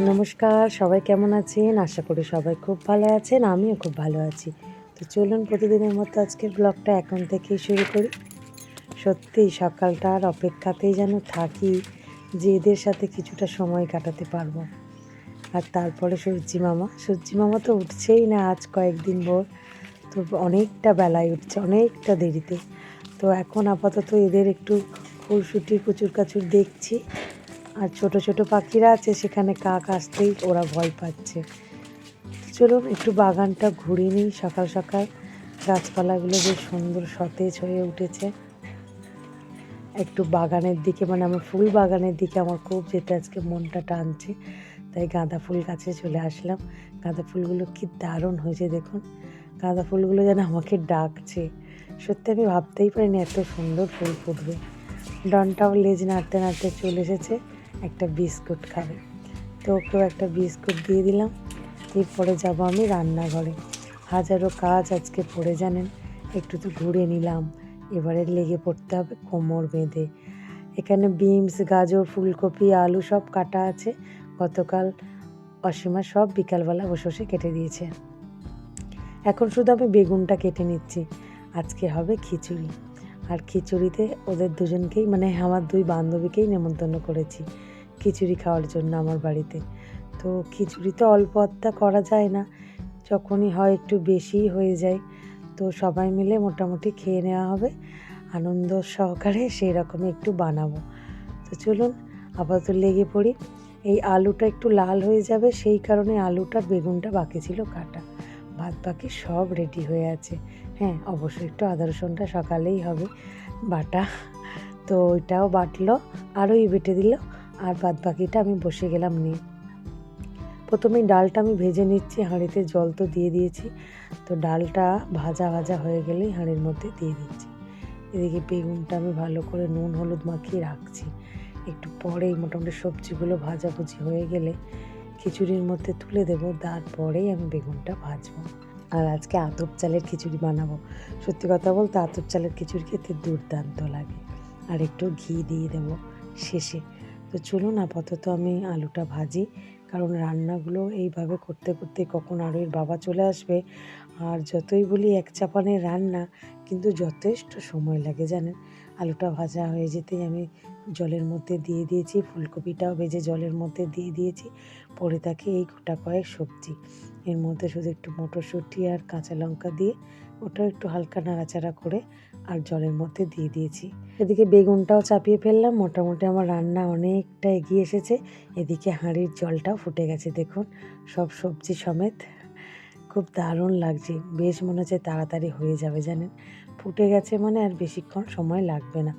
নমস্কার, সবাই কেমন আছেন? আশা করি সবাই খুব ভালো আছেন, আমিও খুব ভালো আছি। তো চলুন প্রতিদিনের মতো আজকের ব্লগটা এখন থেকেই শুরু করি। সত্যিই সকালটার অপেক্ষাতেই যেন থাকি যে এদের সাথে কিছুটা সময় কাটাতে পারবো। আর তারপরে সূর্যি মামা তো উঠছেই না আজ কয়েকদিন ভোর। তো অনেকটা বেলায় উঠছে, অনেকটা দেরিতে। তো এখন আপাতত এদের একটু খুরশুটি কুচুর-কাচুর দেখছি। আর ছোট ছোট পাখিরা আছে, সেখানে কাক আসতেই ওরা ভয় পাচ্ছে। চলুন একটু বাগানটা ঘুরে নিই সকাল সকাল। গাছপালাগুলো বেশ সুন্দর সতেজ হয়ে উঠেছে। একটু বাগানের দিকে, মানে আমার ফুল বাগানের দিকে আমার খুব যেতে আজকে মনটা টানছে, তাই গাঁদা ফুল গাছে চলে আসলাম। গাঁদা ফুলগুলো কি দারুণ হয়েছে দেখুন। গাঁদা ফুলগুলো যেন আমাকে ডাকছে। সত্যি আমি ভাবতেই পারিনি এত সুন্দর ফুল ফুটবে। ডনটাও লেজ নাড়তে নাড়তে চলে এসেছে, একটা বিস্কুট খাবে। তো ওকেও একটা বিস্কুট দিয়ে দিলাম। এরপরে যাব আমি রান্নাঘরে। হাজারো কাজ আজকে পড়ে জানেন। একটু তো ঘুরে নিলাম, এবারে লেগে পড়তে হবে কোমর বেঁধে। এখানে বিনস, গাজর, ফুলকপি, আলু সব কাটা আছে। গতকাল অসীমা সব বিকালবেলা বসে বসে কেটে দিয়েছে। এখন শুধু আমি বেগুনটা কেটে নিচ্ছি। আজকে হবে খিচুড়ি। আর খিচুড়িতে ওদের দুজনকেই, মানে আমার দুই বান্ধবীকেই নেমন্তন্ন করেছি খিচুড়ি খাওয়ার জন্য আমার বাড়িতে। তো খিচুড়ি তো অল্প আধটা করা যায় না, যখনই হয় একটু বেশিই হয়ে যায়। তো সবাই মিলে মোটামুটি খেয়ে নেওয়া হবে আনন্দ সহকারে, সেই রকমই একটু বানাবো। তো চলুন আপাতত লেগে পড়ি। এই আলুটা একটু লাল হয়ে যাবে, সেই কারণে আলুটা বেগুনটা বাকি ছিল কাটা। বাদ বাকি সব রেডি হয়ে আছে। হ্যাঁ, অবশ্যই একটু আদা রসুনটা সকালেই হবে বাটা। তো ওইটাও বাটলো, আরোই বেটে দিল। আর বাদ বাকিটা আমি বসে গেলাম নিয়ে। প্রথমেই ডালটা আমি ভেজে নিচ্ছি, হাঁড়িতে জল তো দিয়ে দিয়েছি। তো ডালটা ভাজা ভাজা হয়ে গেলেই হাঁড়ির মধ্যে দিয়ে দিচ্ছি। এদিকে বেগুনটা আমি ভালো করে নুন হলুদ মাখিয়ে রাখছি। একটু পরেই মোটামুটি সবজিগুলো ভাজাভুজি হয়ে গেলে খিচুড়ির মধ্যে তুলে দেবো, তারপরেই আমি বেগুনটা ভাজবো। আর আজকে আতপ চালের খিচুড়ি বানাবো। সত্যি কথা বলতে আতপ চালের খিচুড়ি খেতে দুর্দান্ত লাগে। আর একটু ঘি দিয়ে দেবো শেষে। তো চলুন আপাতত আমি আলুটা ভাজি, কারণ রান্নাগুলো এইভাবে করতে করতে কখন আরও এর বাবা চলে আসবে। আর যতই বলি এক চাপানের রান্না, কিন্তু যথেষ্ট সময় লাগে জানেন। আলুটা ভাজা হয়ে যেতেই আমি জলের মধ্যে দিয়ে দিয়েছি, ফুলকপিটাও ভেজে জলের মধ্যে দিয়ে দিয়েছি। পড়ে থাকে এই গোটা কয়েক সবজি। এর মধ্যে শুধু একটু মটরশুঁটি আর কাঁচা লঙ্কা দিয়ে ওটাও একটু হালকা নাড়াচাড়া করে আর জলের মধ্যে দিয়ে দিয়েছি। এদিকে বেগুনটাও চাপিয়ে ফেললাম। মোটামুটি আমার রান্না অনেকটা এগিয়ে এসেছে। এদিকে হাঁড়ির জলটাও ফুটে গেছে দেখুন, সব সবজি সমেত। খুব দারুণ লাগছে, বেশ মনে হচ্ছে তাড়াতাড়ি হয়ে যাবে জানেন। ফুটে গেছে মানে আর বেশিক্ষণ সময় লাগবে না।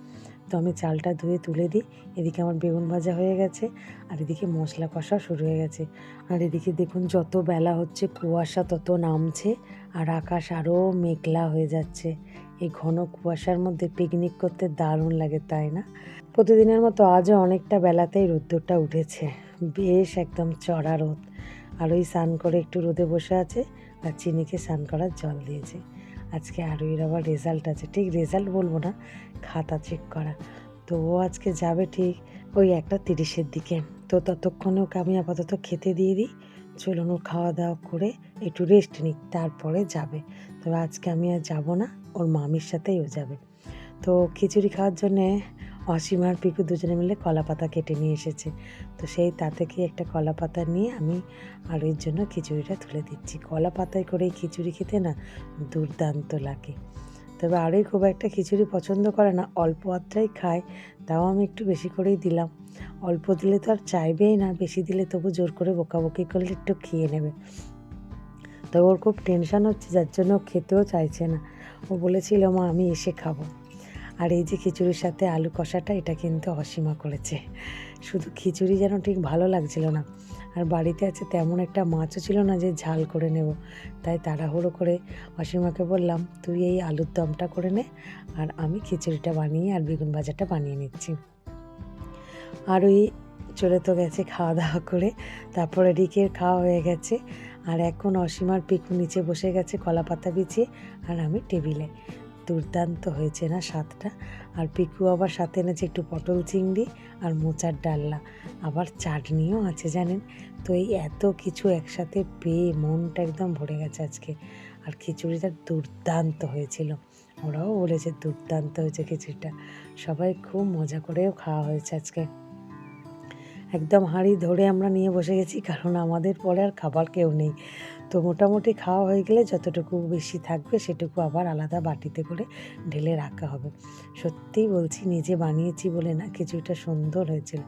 তো আমি চালটা ধুয়ে তুলে দিই। এদিকে আমার বেগুন ভাজা হয়ে গেছে, আর এদিকে মশলা কষা শুরু হয়ে গেছে। আর এদিকে দেখুন যত বেলা হচ্ছে কুয়াশা তত নামছে, আর আকাশ আরও মেঘলা হয়ে যাচ্ছে। এই ঘন কুয়াশার মধ্যে পিকনিক করতে দারুণ লাগে, তাই না? প্রতিদিনের মতো আজও অনেকটা বেলাতেই রোদ্দুরটা উঠেছে, বেশ একদম চড়া রোদ। আর ওই স্নান করে একটু রোদে বসে আছে, আর চিনিকে স্নান করার জল দিয়েছে। আজকে আরোইর আবার রেজাল্ট আছে, ঠিক রেজাল্ট বলবো না, খাতা চেক করা। তো ও আজকে যাবে ঠিক ওই 1:30-এর দিকে। তো ততক্ষণে ওকে আমি আপাতত খেতে দিয়ে দিই। চলুন ও খাওয়া দাওয়া করে একটু রেস্ট নিক, তারপরে যাবে। তবে আজকে আমি আর যাবো না, ওর মামির সাথেই ও যাবে। তো খিচুড়ি খাওয়ার জন্যে অসীম আর পিকু দুজনে মিলে কলা পাতা কেটে নিয়ে এসেছে। তো সেই তা থেকে একটা কলা পাতা নিয়ে আমি আরুর জন্য খিচুড়িটা তুলে দিচ্ছি। কলা পাতায় করে এই খিচুড়ি খেতে না দুর্দান্ত লাগে। তবে আরুই খুব একটা খিচুড়ি পছন্দ করে না, অল্প আধটাই খায়। তাও আমি একটু বেশি করেই দিলাম। অল্প দিলে তো আর চাইবেই না, বেশি দিলে তবু জোর করে বকাবকি করলে একটু খেয়ে নেবে। তবে ওর খুব টেনশান হচ্ছে, যার জন্য ও খেতেও চাইছে না। ও বলেছিল মা আমি এসে খাবো। আর এই যে খিচুড়ির সাথে আলু কষাটা, এটা কিন্তু অসীমা করেছে। শুধু খিচুড়ি যেন ঠিক ভালো লাগছিল না। আর বাড়িতে আছে তেমন একটা মাছও ছিল না যে ঝাল করে নেব। তাই তাড়াহুড়ো করে অসীমাকে বললাম তুই এই আলুর দমটা করে নে, আর আমি খিচুড়িটা বানিয়ে আর বেগুন ভাজাটা বানিয়ে নিচ্ছি। আর ওই চলে তো গেছে খাওয়া দাওয়া করে। তারপর এদিকে খাওয়া হয়ে গেছে। আর এখন অসীমার পিকু নিচে বসে গেছে কলা পাতা বিছিয়ে, আর আমি টেবিলে। দুর্দান্ত হয়েছে না স্বাদটা। আর পিকু আবার সাথে এনেছে একটু পটল চিংড়ি আর মোচার ডালনা, আবার চাটনিও আছে জানেন। তো এই এত কিছু একসাথে পেয়ে মনটা একদম ভরে গেছে আজকে। আর খিচুড়িটা দুর্দান্ত হয়েছিল, ওরাও বলেছে দুর্দান্ত হয়েছে খিচুড়িটা। সবাই খুব মজা করেও খাওয়া হয়েছে আজকে। একদম হাঁড়ি ধরে আমরা নিয়ে বসে গেছি, কারণ আমাদের পরে আর খাবার কেউ নেই। তো মোটামুটি খাওয়া হয়ে গেলে যতটুকু বেশি থাকবে সেটুকু আবার আলাদা বাটিতে করে ঢেলে রাখা হবে। সত্যিই বলছি, নিজে বানিয়েছি বলে না, খিচুড়িটা সুন্দর হয়েছিল।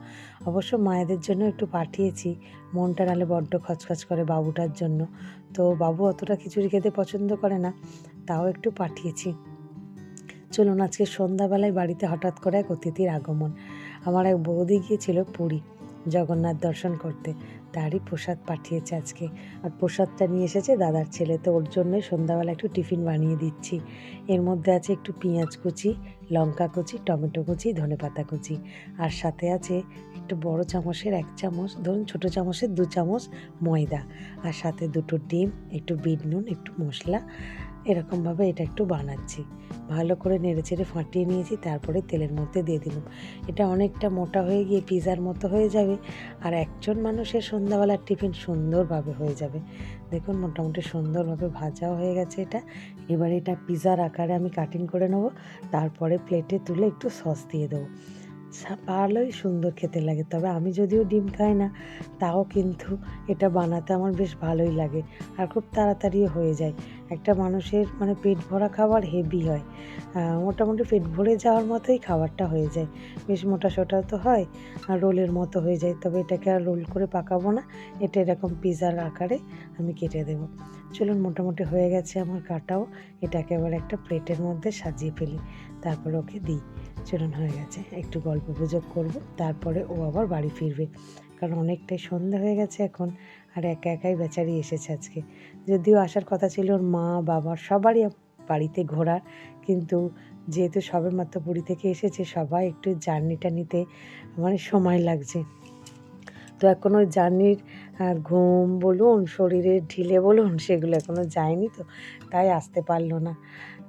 অবশ্য মায়েদের জন্য একটু পাঠিয়েছি, মনটা নাহলে বড্ড খচখচ করে বাবুটার জন্য। তো বাবু অতটা খিচুড়ি খেতে পছন্দ করে না, তাও একটু পাঠিয়েছি। চলুন, আজকে সন্ধ্যাবেলায় বাড়িতে হঠাৎ করে এক অতিথির আগমন। আমার এক বৌদি গিয়েছিল পুরী জগন্নাথ দর্শন করতে, তারই প্রসাদ পাঠিয়েছে আজকে। আর প্রসাদটা নিয়ে এসেছে দাদার ছেলে, তো ওর জন্যই সন্ধ্যাবেলা একটু টিফিন বানিয়ে দিচ্ছি। এর মধ্যে আছে একটু পেঁয়াজ কুচি, লঙ্কা কুচি, টমেটো কুচি, ধনেপাতা কুচি, আর সাথে আছে একটু বড় চামচের 1 চামচ, ধরুন ছোটো চামচের 2 চামচ ময়দা, আর সাথে 2টো ডিম, একটু বিট নুন, একটু মশলা। এরকমভাবে এটা একটু বানাচ্ছি। ভালো করে নেড়েচেড়ে ফাটিয়ে নিয়েছি, তারপরে তেলের মধ্যে দিয়ে দিলাম। এটা অনেকটা মোটা হয়ে গিয়ে পিৎজার মতো হয়ে যাবে, আর একজন মানুষের সন্ধ্যাবেলার টিফিন সুন্দরভাবে হয়ে যাবে। দেখুন মোটামুটি সুন্দরভাবে ভাজাও হয়ে গেছে এটা। এবার এটা পিৎজার আকারে আমি কাটিং করে নেবো, তারপরে প্লেটে তুলে একটু সস দিয়ে দেবো। ভালোই সুন্দর খেতে লাগে। তবে আমি যদিও ডিম খাই না, তাও কিন্তু এটা বানাতে আমার বেশ ভালোই লাগে, আর খুব তাড়াতাড়িও হয়ে যায়। একটা মানুষের মানে পেট ভরা খাবার হেভি হয়, মোটামুটি পেট ভরে যাওয়ার মতোই খাবারটা হয়ে যায়। বেশ মোটা-সোটা তো হয়, আর রোলের মতো হয়ে যায়। তবে এটাকে আর রোল করে পাকাবো না, এটা এরকম পিৎজার আকারে আমি কেটে দেবো। চলুন, মোটামুটি হয়ে গেছে আমার কাটাও। এটাকে আবার একটা প্লেটের মধ্যে সাজিয়ে ফেলি, তারপর ওকে দিই। চলুন, হয়ে গেছে, একটু গল্প গুজব করবো, তারপরে ও আবার বাড়ি ফিরবে, কারণ অনেকটাই সন্ধ্যা হয়ে গেছে এখন। আর একা একাই বেচারি এসেছে আজকে। যদিও আসার কথা ছিল ওর মা বাবার সবারই বাড়িতে ঘোরার, কিন্তু যেহেতু সবেমাত্র পুরী থেকে এসেছে, সবাই একটু জার্নিটা নিতে মানে সময় লাগছে। তো এখন ওই জার্নির ঘুম বলুন, শরীরের ঢিলে বলুন, সেগুলো এখনও যায়নি, তো তাই আসতে পারলো না।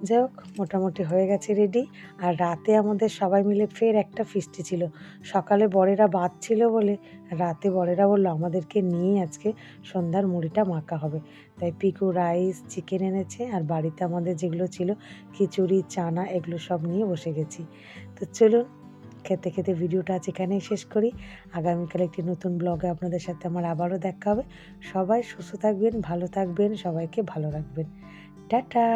যাই হোক, মোটামুটি হয়ে গেছে রেডি। আর রাতে আমাদের সবাই মিলে ফের একটা ফিস্টি ছিল। সকালে বরেরা ভাত ছিল বলে রাতে বরেরা বললো আমাদেরকে নিয়েই আজকে সন্ধ্যার মুড়িটা মাখা হবে। তাই পিকু রাইস, চিকেন এনেছে, আর বাড়িতে আমাদের যেগুলো ছিল খিচুড়ি, চানা, এগুলো সব নিয়ে বসে গেছি। তো চলুন, খেতে খেতে ভিডিওটা আজ এখানেই শেষ করি। আগামীকাল একটি নতুন ব্লগে আপনাদের সাথে আমার আবারও দেখা হবে। সবাই সুস্থ থাকবেন, ভালো থাকবেন, সবাইকে ভালো রাখবেন। টাটা।